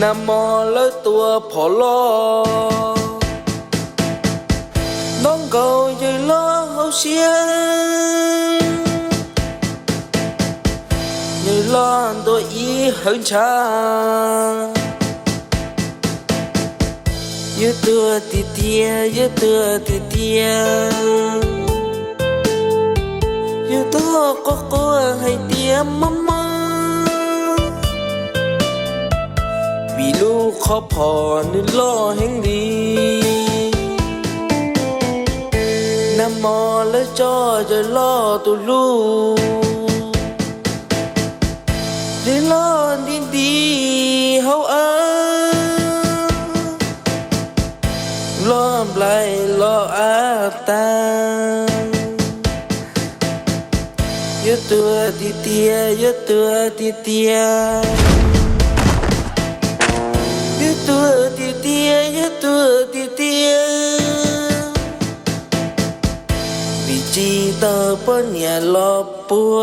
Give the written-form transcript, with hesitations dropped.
นำมอแล้วตัวพอลอน้องเก่าใจล้อเขาเสียใจล้อตัวอีเหินชายืดตัวติเตียยืดตัวติเตียยืดตัวก็ให้เตียมาวีลูกขอพอนึกล้อแห่งดีน้ำมอและจอจะล้อตัวลูกได้ล้อดีเฮาล้อมไหลล้ออาตายืดตัวติเตียยืดตัวติเตียยืดตัวติเตียยืดตัวติเตียวิจิตรปนอย่าลบปัว